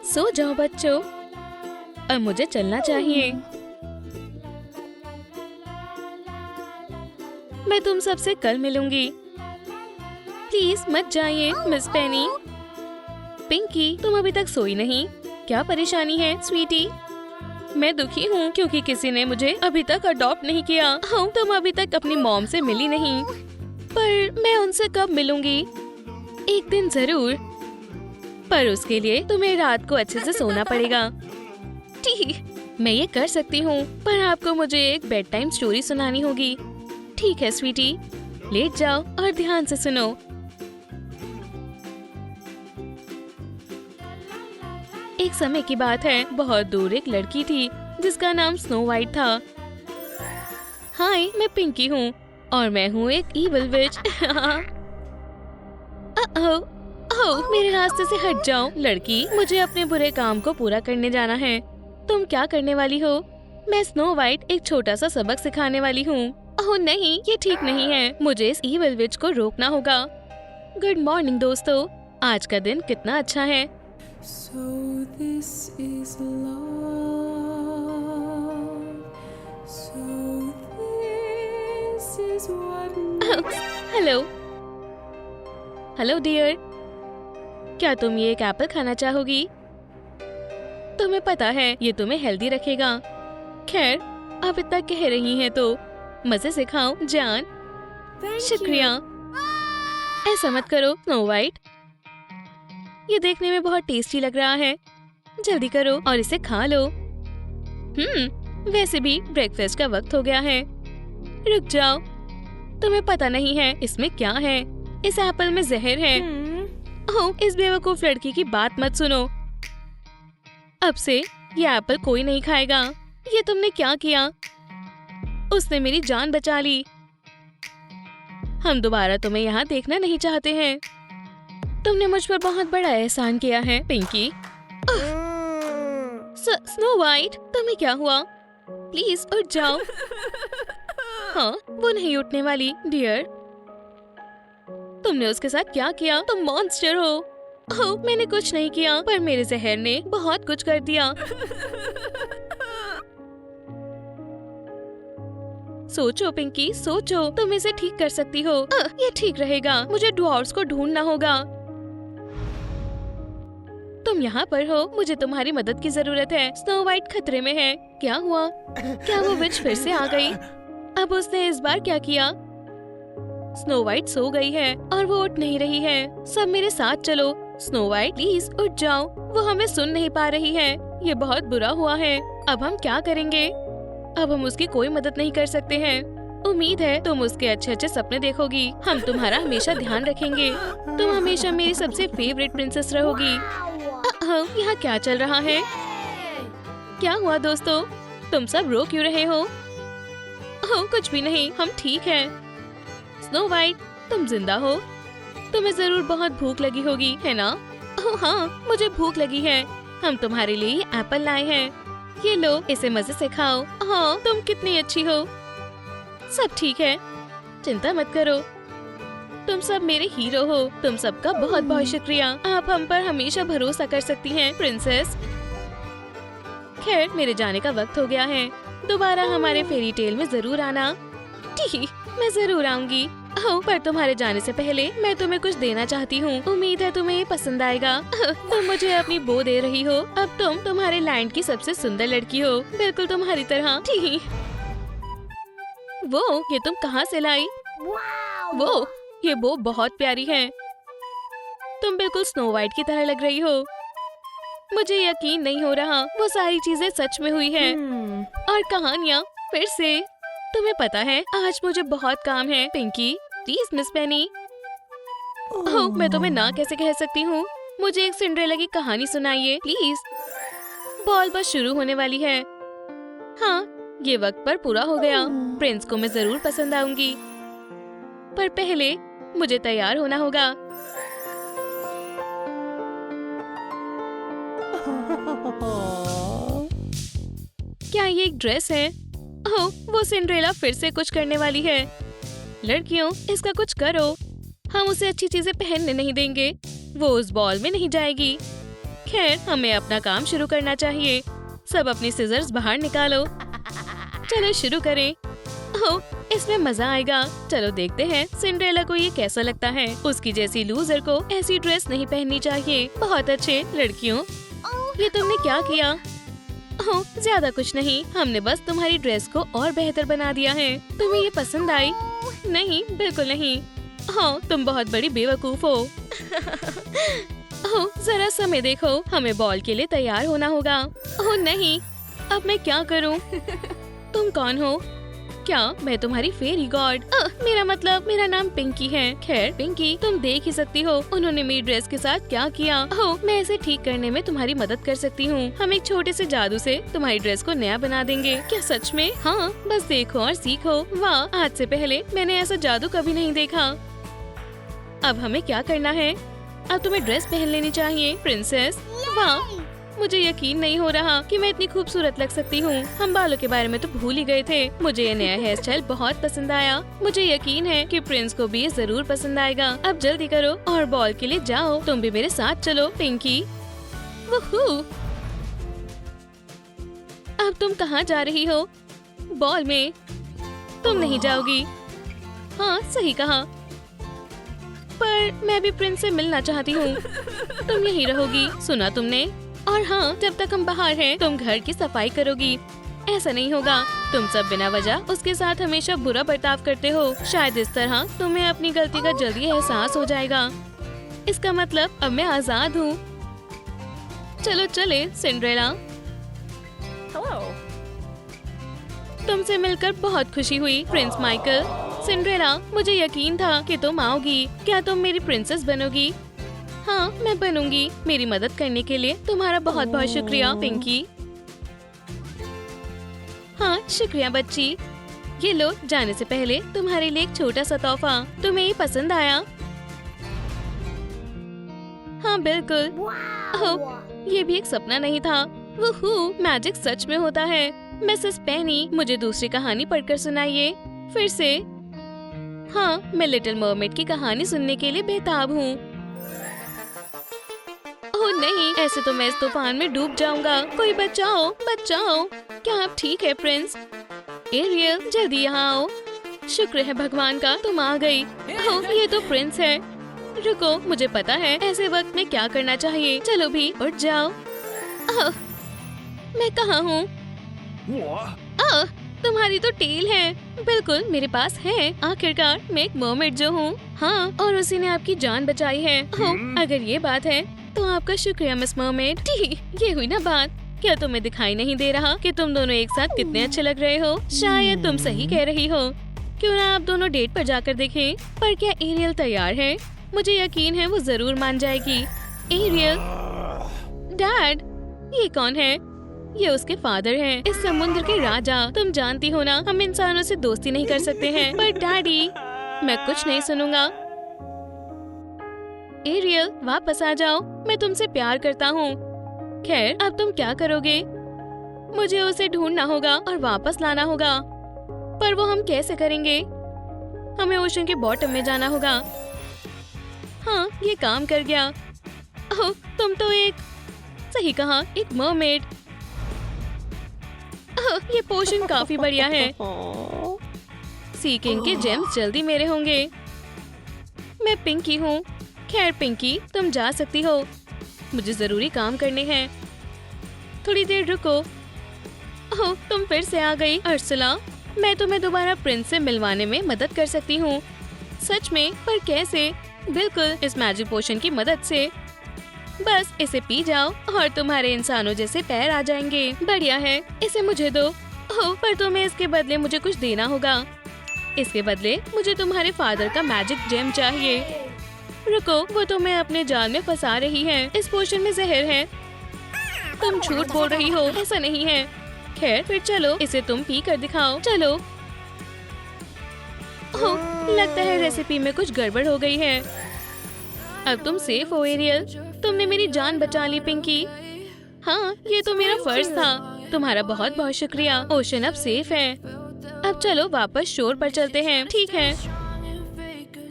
सो जाओ बच्चों, अब मुझे चलना चाहिए। मैं तुम सबसे कल मिलूंगी। प्लीज मत जाइए मिस पेनी। पिंकी, तुम अभी तक सोई नहीं? क्या परेशानी है स्वीटी? मैं दुखी हूँ क्योंकि किसी ने मुझे अभी तक अडॉप्ट नहीं किया। हाँ, तुम अभी तक अपनी मॉम से मिली नहीं, पर मैं उनसे कब मिलूंगी? एक दिन जरूर, पर उसके लिए तुम्हें रात को अच्छे से सोना पड़ेगा। ठीक, मैं ये कर सकती हूँ, पर आपको मुझे एक बेड टाइम स्टोरी सुनानी होगी। ठीक है स्वीटी, लेट जाओ और ध्यान से सुनो। एक समय की बात है, बहुत दूर एक लड़की थी जिसका नाम स्नो वाइट था। हाय, मैं पिंकी हूँ और मैं हूँ एक इविल विच। ओह, मेरे रास्ते से हट जाओ लड़की, मुझे अपने बुरे काम को पूरा करने जाना है। तुम क्या करने वाली हो? मैं स्नो वाइट एक छोटा सा सबक सिखाने वाली हूँ। ओह नहीं, ये ठीक नहीं है, मुझे इस इविल विच को रोकना होगा। गुड मॉर्निंग दोस्तों, आज का दिन कितना अच्छा है। So this is love. So this is what. Hello hello dear, क्या तुम ये एक एप्पल खाना चाहोगी? तुम्हें पता है ये तुम्हें हेल्दी रखेगा। खैर, आप इतना कह रही हैं तो मजे से खाओ जान। शुक्रिया। ऐसा मत करो स्नो वाइट, ये देखने में बहुत टेस्टी लग रहा है। जल्दी करो और इसे खा लो। वैसे भी ब्रेकफास्ट का वक्त हो गया है। रुक जाओ, तुम्हें पता नहीं है इसमें क्या है? इस एप्पल में जहर है। ओह, इस बेवकूफ लड़की की बात मत सुनो। अब से ये एप्पल कोई नहीं खाएगा। ये तुमने क्या किया? उसने मेरी जान बचा ली। हम दोबारा तुम्हें यहाँ देखना नहीं चाहते हैं। तुमने मुझ पर बहुत बड़ा एहसान किया है पिंकी। स्नो वाइट, तुम्हें क्या हुआ? प्लीज उठ जाओ। हाँ, वो नहीं उठने वाली डियर। तुमने उसके साथ क्या किया? तुम मॉन्स्टर हो। ओह, मैंने कुछ नहीं किया, पर मेरे जहर ने बहुत कुछ कर दिया। सोचो पिंकी, सोचो, तुम इसे ठीक कर सकती हो। ये ठीक रहेगा। मुझे ड्वार्फ्स को ढूंढना होगा। तुम यहाँ पर हो, मुझे तुम्हारी मदद की जरूरत है। स्नो वाइट खतरे में है। क्या हुआ? क्या वो विच फिर से आ गई? अब उसने इस बार क्या किया? स्नो वाइट सो गई है और वो उठ नहीं रही है। सब मेरे साथ चलो। स्नो वाइट प्लीज उठ जाओ, वो हमें सुन नहीं पा रही है। ये बहुत बुरा हुआ है। अब हम क्या करेंगे? अब हम उसकी कोई मदद नहीं कर सकते हैं। उम्मीद है तुम उसके अच्छे अच्छे सपने देखोगी। हम तुम्हारा हमेशा ध्यान रखेंगे। तुम हमेशा मेरी सबसे फेवरेट प्रिंसेस रहोगी। यहाँ क्या चल रहा है? क्या हुआ दोस्तों? तुम सब रो क्यों रहे हो? कुछ भी नहीं, हम ठीक हैं। स्नो वाइट, तुम जिंदा हो? तुम्हें जरूर बहुत भूख लगी होगी, है ना? ओह हाँ, मुझे भूख लगी है। हम तुम्हारे लिए एप्पल लाए हैं। ये लो, इसे मजे से खाओ। हाँ, तुम कितनी अच्छी हो। सब ठीक है, चिंता मत करो। तुम सब मेरे हीरो हो। तुम सबका बहुत बहुत शुक्रिया। आप हम पर हमेशा भरोसा कर सकती हैं प्रिंसेस। खैर, मेरे जाने का वक्त हो गया है। दोबारा हमारे फेरी टेल में जरूर आना। ठीक, मैं जरूर आऊंगी। ओह, पर तुम्हारे जाने से पहले मैं तुम्हें कुछ देना चाहती हूँ। उम्मीद है तुम्हें ये पसंद आएगा। तुम मुझे अपनी बो दे रही हो। अब तुम तुम्हारे लैंड की सबसे सुंदर लड़की हो, बिल्कुल तुम्हारी तरह। ठीक, वो ये तुम कहाँ से लाई? वो ये बो बहुत प्यारी है। तुम बिल्कुल स्नो वाइट की तरह लग रही हो। मुझे यकीन नहीं हो रहा वो सारी चीजें सच में हुई हैं। और कहानियाँ फिर से। तुम्हें पता है आज मुझे बहुत काम है पिंकी। प्लीज मिस पेनी। ओह, मैं तुम्हें ना कैसे कह सकती हूँ। मुझे एक सिंड्रेला की कहानी सुनाइए प्लीज। बॉल बस शुरू होने वाली है। हाँ, ये वक्त पर पूरा हो गया। प्रिंस को मैं जरूर पसंद आऊंगी, पर पहले मुझे तैयार होना होगा। क्या ये एक ड्रेस है? ओह, वो सिंड्रेला फिर से कुछ करने वाली है। लड़कियों, इसका कुछ करो। हम उसे अच्छी चीजें पहनने नहीं देंगे। वो उस बॉल में नहीं जाएगी। खैर, हमें अपना काम शुरू करना चाहिए। सब अपनी सिजर्स बाहर निकालो। चलो शुरू करें। ओह, इसमें मजा आएगा। चलो देखते हैं सिंड्रेला को ये कैसा लगता है। उसकी जैसी लूजर को ऐसी ड्रेस नहीं पहननी चाहिए। बहुत अच्छे लड़कियों, ये तुमने क्या किया? ओह, ज्यादा कुछ नहीं, हमने बस तुम्हारी ड्रेस को और बेहतर बना दिया है। तुम्हें ये पसंद आई? नहीं, बिल्कुल नहीं। हाँ, तुम बहुत बड़ी बेवकूफ हो। ओह, जरा समय देखो, हमें बॉल के लिए तैयार होना होगा। ओह नहीं, अब मैं क्या करूं? तुम कौन हो? क्या मैं तुम्हारी फेरी गॉड? मेरा मतलब मेरा नाम पिंकी है। खैर पिंकी, तुम देख ही सकती हो उन्होंने मेरी ड्रेस के साथ क्या किया। ओह, मैं इसे ठीक करने में तुम्हारी मदद कर सकती हूँ। हम एक छोटे से जादू से तुम्हारी ड्रेस को नया बना देंगे। क्या सच में? हाँ, बस देखो और सीखो। वाह, आज से पहले मैंने ऐसा जादू कभी नहीं देखा। अब हमें क्या करना है? अब तुम्हें ड्रेस पहन लेनी चाहिए प्रिंसेस। वाह, मुझे यकीन नहीं हो रहा कि मैं इतनी खूबसूरत लग सकती हूँ। हम बालों के बारे में तो भूल ही गए थे। मुझे ये नया हेयर स्टाइल बहुत पसंद आया। मुझे यकीन है कि प्रिंस को भी ये जरूर पसंद आएगा। अब जल्दी करो और बॉल के लिए जाओ। तुम भी मेरे साथ चलो पिंकी। वूहू! अब तुम कहाँ जा रही हो? बॉल में? तुम नहीं जाओगी। हाँ, सही कहा। पर मैं भी प्रिंस से मिलना चाहती हूँ। तुम यहीं रहोगी, सुना तुमने? और हाँ, जब तक हम बाहर हैं, तुम घर की सफाई करोगी। ऐसा नहीं होगा, तुम सब बिना वजह उसके साथ हमेशा बुरा बर्ताव करते हो। शायद इस तरह तुम्हें अपनी गलती का जल्दी एहसास हो जाएगा। इसका मतलब अब मैं आजाद हूँ। चलो चले सिंड्रेला। तुमसे मिलकर बहुत खुशी हुई प्रिंस माइकल। सिंड्रेला, मुझे यकीन था कि तुम आओगी। क्या तुम मेरी प्रिंसेस बनोगी? हाँ, मैं बनूंगी। मेरी मदद करने के लिए तुम्हारा बहुत बहुत शुक्रिया पिंकी। हाँ, शुक्रिया बच्ची। ये लो, जाने से पहले तुम्हारे लिए एक छोटा सा तोहफा। तुम्हें ये पसंद आया? हाँ बिल्कुल। ओह, ये भी एक सपना नहीं था। वूहू, मैजिक सच में होता है। मिसेस पेनी, मुझे दूसरी कहानी पढ़कर सुनाइए फिर से। हाँ, मैं लिटिल मरमेड की कहानी सुनने के लिए बेताब हूँ। ओह नहीं, ऐसे तो मैं इस तूफान में डूब जाऊंगा। कोई बचाओ, बचाओ। क्या आप ठीक है प्रिंस? एरियल, जल्दी यहाँ आओ। शुक्र है भगवान का तुम आ गई। ओह, ये तो प्रिंस है। रुको, मुझे पता है ऐसे वक्त में क्या करना चाहिए। चलो भी, उठ जाओ। ओह, मैं कहाँ हूँ? ओह, तुम्हारी तो टेल है। बिल्कुल मेरे पास है। आखिरकार मैं एक मरमेड जो हूँ। हाँ, और उसी ने आपकी जान बचाई है। ओह, अगर ये बात है तो आपका शुक्रिया मिस मरमेड। ये हुई ना बात। क्या तुम्हें दिखाई नहीं दे रहा कि तुम दोनों एक साथ कितने अच्छे लग रहे हो? शायद तुम सही कह रही हो। क्यों ना आप दोनों डेट पर जाकर देखें। पर क्या एरियल तैयार है? मुझे यकीन है वो जरूर मान जाएगी। एरियल, डैड, ये कौन है? ये उसके फादर हैं, इस समुद्र के राजा। तुम जानती हो ना, हम इंसानों से दोस्ती नहीं कर सकते हैं। पर डैडी, मैं कुछ नहीं सुनूंगा। एरियल, वापस आ जाओ। मैं तुमसे प्यार करता हूँ। खैर, अब तुम क्या करोगे? मुझे उसे ढूंढना होगा और वापस लाना होगा। पर वो हम कैसे करेंगे? हमें ओशन के बॉटम में जाना होगा। हाँ, ये काम कर गया। ओह, तुम तो सही कहा, एक मरमेड। ये पोशन काफी बढ़िया है। सी किंग के जेम्स जल्दी मेरे होंगे। मैं पिंकी हूँ। खैर पिंकी, तुम जा सकती हो। मुझे जरूरी काम करने हैं। थोड़ी देर रुको। ओह, तुम फिर से आ गई अर्सला। मैं तुम्हें दोबारा प्रिंस से मिलवाने में मदद कर सकती हूँ। सच में? पर कैसे? बिल्कुल, इस मैजिक पोशन की मदद से। बस इसे पी जाओ और तुम्हारे इंसानों जैसे पैर आ जाएंगे। बढ़िया है, इसे मुझे दो। ओह, पर तुम्हें इसके बदले मुझे कुछ देना होगा। इसके बदले मुझे तुम्हारे फादर का मैजिक जेम चाहिए। रुको, वो तुम्हें अपने जाल में फंसा रही है। इस पोशन में जहर है। तुम झूठ बोल रही हो, ऐसा नहीं है। खैर, फिर चलो, इसे तुम पी कर दिखाओ। चलो। ओह, लगता है रेसिपी में कुछ गड़बड़ हो गई है। अब तुम सेफ हो एरियल। तुमने मेरी जान बचा ली पिंकी। हाँ, ये तो मेरा फर्ज था। तुम्हारा बहुत बहुत शुक्रिया। ओशन अब सेफ है। अब चलो वापस शोर पर चलते हैं। ठीक है।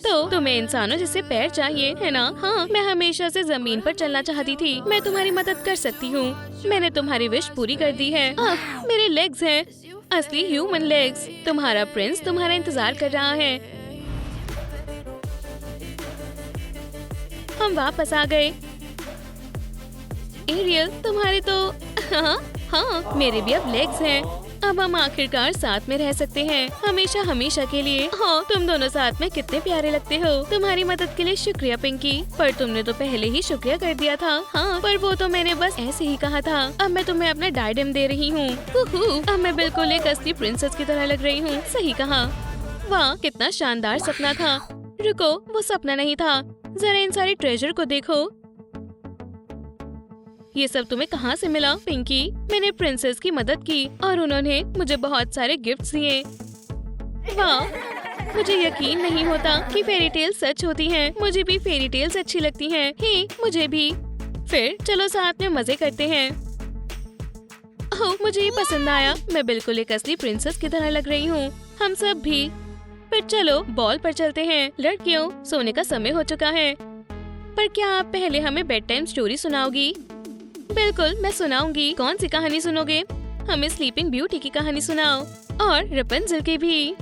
तो तुम्हें इंसानों जैसे पैर चाहिए है ना? हाँ, मैं हमेशा से जमीन पर चलना चाहती थी। मैं तुम्हारी मदद कर सकती हूँ। मैंने तुम्हारी विश पूरी कर दी है। मेरे लेग्स हैं, असली ह्यूमन लेग्स। तुम्हारा प्रिंस तुम्हारा इंतजार कर रहा है। हम वापस आ गए। एरियल, तुम्हारे तो हाँ, मेरे भी अब लेग्स हैं। अब हम आखिरकार साथ में रह सकते हैं, हमेशा हमेशा के लिए। हाँ, तुम दोनों साथ में कितने प्यारे लगते हो। तुम्हारी मदद के लिए शुक्रिया पिंकी, पर तुमने तो पहले ही शुक्रिया कर दिया था। हाँ, पर वो तो मैंने बस ऐसे ही कहा था। अब मैं तुम्हें अपना डायडम दे रही हूँ। अब मैं बिल्कुल एक असली प्रिंसेस की तरह लग रही हूँ। सही कहा। वाह, कितना शानदार सपना था। रुको, वो सपना नहीं था। जरा इन सारे ट्रेजर को देखो। ये सब तुम्हें कहाँ से मिला पिंकी? मैंने प्रिंसेस की मदद की और उन्होंने मुझे बहुत सारे गिफ्ट्स दिए। वाह, मुझे यकीन नहीं होता कि फेरी टेल सच होती हैं। मुझे भी फेरी टेल्स अच्छी लगती हैं। हे, मुझे भी। फिर चलो साथ में मजे करते हैं। ओह, मुझे ये पसंद आया। मैं बिल्कुल एक असली प्रिंसेस की तरह लग रही हूँ। हम सब भी। फिर चलो बॉल पर चलते हैं। लड़कियों, सोने का समय हो चुका है। पर क्या आप पहले हमें बेड टाइम स्टोरी सुनाओगी? बिल्कुल, मैं सुनाऊंगी। कौन सी कहानी सुनोगे? हमें स्लीपिंग ब्यूटी की कहानी सुनाओ और रपुंज़ल की भी।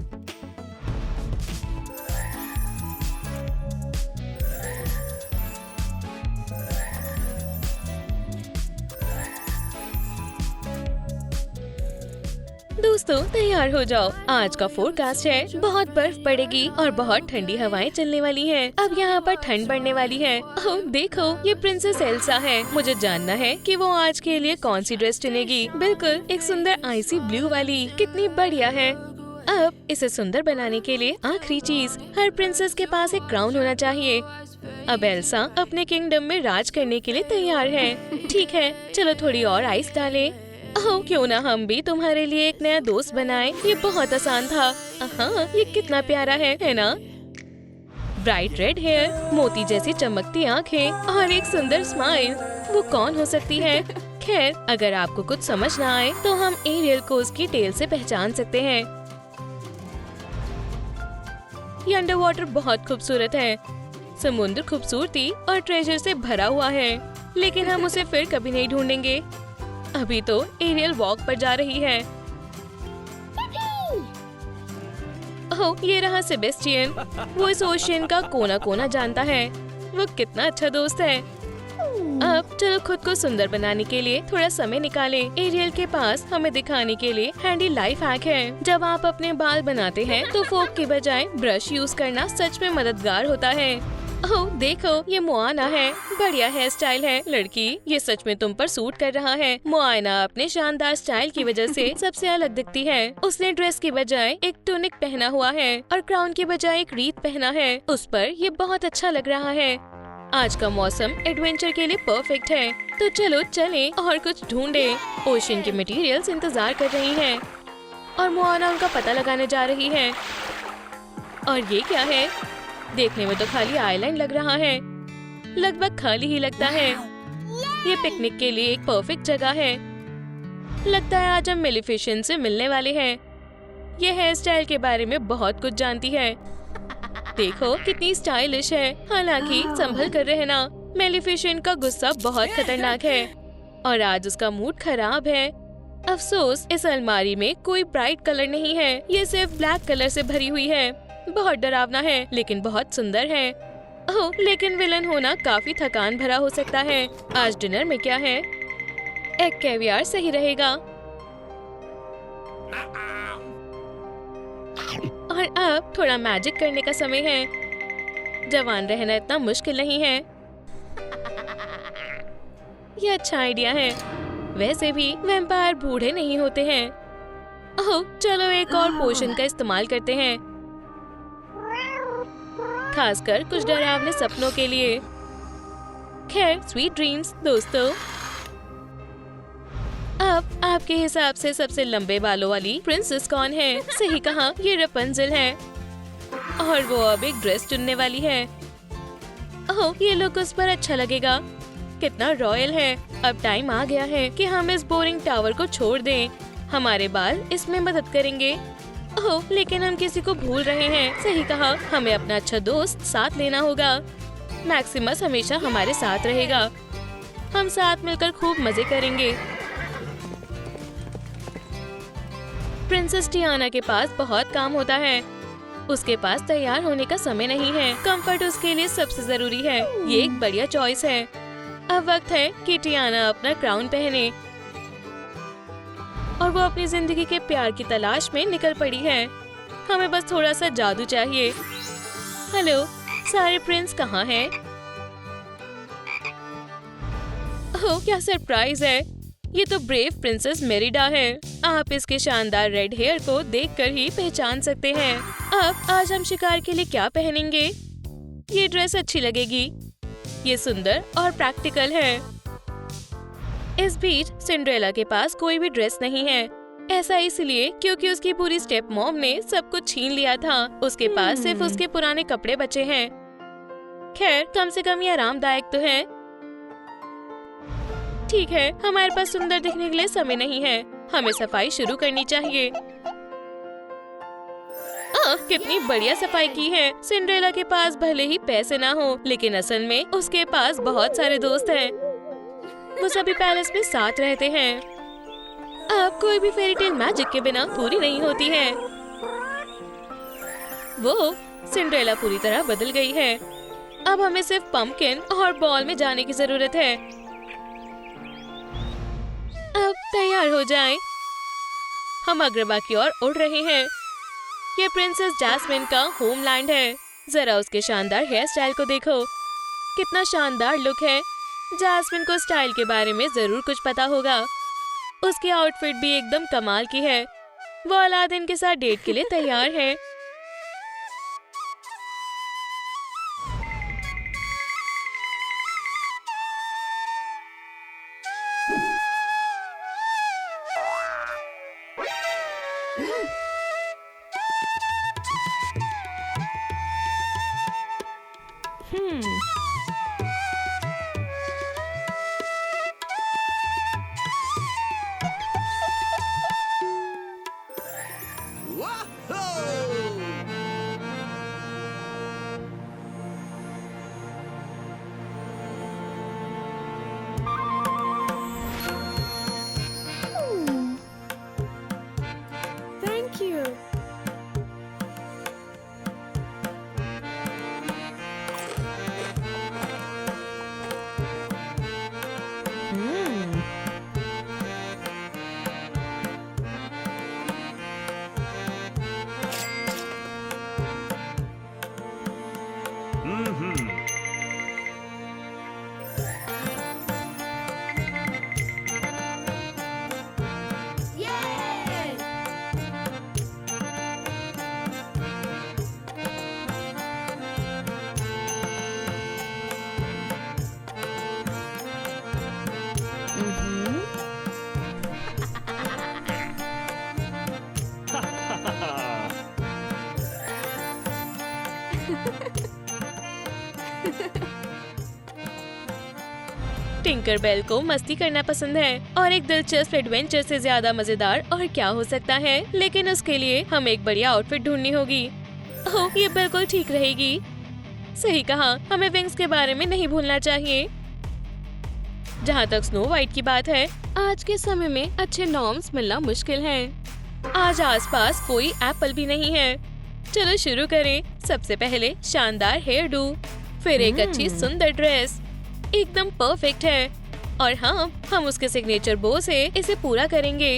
दोस्तों, तैयार हो जाओ। आज का फोरकास्ट है, बहुत बर्फ पड़ेगी और बहुत ठंडी हवाएं चलने वाली हैं। अब यहाँ पर ठंड बढ़ने वाली है। ओह देखो, ये प्रिंसेस एल्सा है। मुझे जानना है कि वो आज के लिए कौन सी ड्रेस चुनेगी। बिल्कुल एक सुंदर आइसी ब्लू वाली। कितनी बढ़िया है। अब इसे सुंदर बनाने के लिए आखिरी चीज, हर प्रिंसेस के पास एक क्राउन होना चाहिए। अब एल्सा अपने किंगडम में राज करने के लिए तैयार है। ठीक है, चलो थोड़ी और आइस डालें। ओह, क्यों ना हम भी तुम्हारे लिए एक नया दोस्त बनाएं। ये बहुत आसान था। हाँ, ये कितना प्यारा है ना? ब्राइट रेड हेयर, मोती जैसी चमकती आंखें और एक सुंदर स्माइल। वो कौन हो सकती है? खैर, अगर आपको कुछ समझ ना आए तो हम एरियल को उसकी टेल से पहचान सकते हैं। ये अंडर वाटर बहुत खूबसूरत है। समुद्र खूबसूरती और ट्रेजर से भरा हुआ है, लेकिन हम उसे फिर कभी नहीं ढूंढेंगे। अभी तो एरियल वॉक पर जा रही है। ओह, ये रहा सेबेस्टियन। वो इस ओशियन का कोना कोना जानता है। वो कितना अच्छा दोस्त है। अब चलो खुद को सुंदर बनाने के लिए थोड़ा समय निकालें। एरियल के पास हमें दिखाने के लिए हैंडी लाइफ हैक है। जब आप अपने बाल बनाते हैं तो फोक के बजाय ब्रश यूज करना सच में मददगार होता है। ओह देखो, ये मोआना है। बढ़िया हेयर स्टाइल है लड़की, ये सच में तुम पर सूट कर रहा है। मोआना अपने शानदार स्टाइल की वजह से सबसे अलग दिखती है। उसने ड्रेस की बजाय एक टूनिक पहना हुआ है और क्राउन की बजाय एक रीत पहना है। उस पर ये बहुत अच्छा लग रहा है। आज का मौसम एडवेंचर के लिए परफेक्ट है, तो चलो चलें और कुछ ढूंढें। ओशियन की मटेरियल्स इंतजार कर रही हैं और मोआना उनका पता लगाने जा रही है। और ये क्या है? देखने में तो खाली आइलैंड लग रहा है। लगभग खाली ही लगता है। ये पिकनिक के लिए एक परफेक्ट जगह है। लगता है आज हम मेलिफिसेंट से मिलने वाले हैं। ये हेयर स्टाइल के बारे में बहुत कुछ जानती है। देखो कितनी स्टाइलिश है। हालांकि संभल कर रहना, मेलिफिसेंट का गुस्सा बहुत खतरनाक है और आज उसका मूड खराब है। अफसोस, इस अलमारी में कोई ब्राइट कलर नहीं है। ये सिर्फ ब्लैक कलर से भरी हुई है। बहुत डरावना है लेकिन बहुत सुंदर है। ओह, लेकिन विलन होना काफी थकान भरा हो सकता है। आज डिनर में क्या है? एग कैवियार सही रहेगा। और अब थोड़ा मैजिक करने का समय है। जवान रहना इतना मुश्किल नहीं है। ये अच्छा आइडिया है। वैसे भी वैम्पायर बूढ़े नहीं होते हैं। ओह, चलो एक और पोशन का इस्तेमाल करते हैं, खासकर कुछ डरावने सपनों के लिए। खैर, स्वीट ड्रीम्स दोस्तों। अब आपके हिसाब से सबसे लंबे बालों वाली प्रिंसेस कौन है? सही कहा, ये रपुंज़ल है और वो अब एक ड्रेस चुनने वाली है। ओह, ये लुक उस पर अच्छा लगेगा। कितना रॉयल है। अब टाइम आ गया है कि हम इस बोरिंग टावर को छोड़ दें। हमारे बाल इसमें मदद करेंगे। ओह, लेकिन हम किसी को भूल रहे हैं। सही कहा, हमें अपना अच्छा दोस्त साथ लेना होगा। मैक्सिमस हमेशा हमारे साथ रहेगा। हम साथ मिलकर खूब मजे करेंगे। प्रिंसेस टियाना के पास बहुत काम होता है। उसके पास तैयार होने का समय नहीं है। कंफर्ट उसके लिए सबसे जरूरी है। ये एक बढ़िया चॉइस है। अब वक्त है कि टियाना अपना क्राउन पहने और वो अपनी जिंदगी के प्यार की तलाश में निकल पड़ी है। हमें बस थोड़ा सा जादू चाहिए। हेलो, सारे प्रिंस कहाँ हैं? ओह, क्या सरप्राइज है। ये तो ब्रेव प्रिंसेस मेरिडा है। आप इसके शानदार रेड हेयर को देखकर ही पहचान सकते हैं। अब आज हम शिकार के लिए क्या पहनेंगे? ये ड्रेस अच्छी लगेगी। ये सुंदर और प्रैक्टिकल है। इस बीच सिंड्रेला के पास कोई भी ड्रेस नहीं है। ऐसा इसलिए क्योंकि उसकी पूरी स्टेप मॉम ने सब कुछ छीन लिया था। उसके पास सिर्फ उसके पुराने कपड़े बचे हैं। खैर, कम से कम ये आरामदायक तो है। ठीक है, हमारे पास सुंदर दिखने के लिए समय नहीं है। हमें सफाई शुरू करनी चाहिए। कितनी बढ़िया सफाई की है। सिंड्रेला के पास भले ही पैसे ना हो, लेकिन असल में उसके पास बहुत सारे दोस्त हैं। वो सभी पैलेस में साथ रहते हैं। अब कोई भी फेरी टेल मैजिक के बिना पूरी नहीं होती है। वो सिंड्रेला पूरी तरह बदल गई है। अब हमें सिर्फ पंपकिन और बॉल में जाने की जरूरत है। अब तैयार हो जाएं। हम अग्रबा की ओर उड़ रहे हैं। ये प्रिंसेस जैस्मिन का होमलैंड है। जरा उसके शानदार हेयर स्टाइल को देखो। कितना शानदार लुक है। जैस्मिन को स्टाइल के बारे में जरूर कुछ पता होगा। उसकी आउटफिट भी एकदम कमाल की है। वो अलादीन के साथ डेट के लिए तैयार है। Thank you. Yay! टिंकरबेल को मस्ती करना पसंद है और एक दिलचस्प एडवेंचर से ज्यादा मजेदार और क्या हो सकता है। लेकिन उसके लिए हमें एक बढ़िया आउटफिट ढूंढनी होगी। ओह, ये बिल्कुल ठीक रहेगी। सही कहा, हमें विंग्स के बारे में नहीं भूलना चाहिए। जहाँ तक स्नो वाइट की बात है, आज के समय में अच्छे नॉर्म्स मिलना मुश्किल है। आज आसपास कोई एप्पल भी नहीं है। चलो शुरू करें। सबसे पहले शानदार हेयर डू, फिर एक अच्छी सुंदर ड्रेस। एकदम परफेक्ट है। और हाँ, हम उसके सिग्नेचर बो से इसे पूरा करेंगे।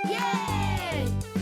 Yay!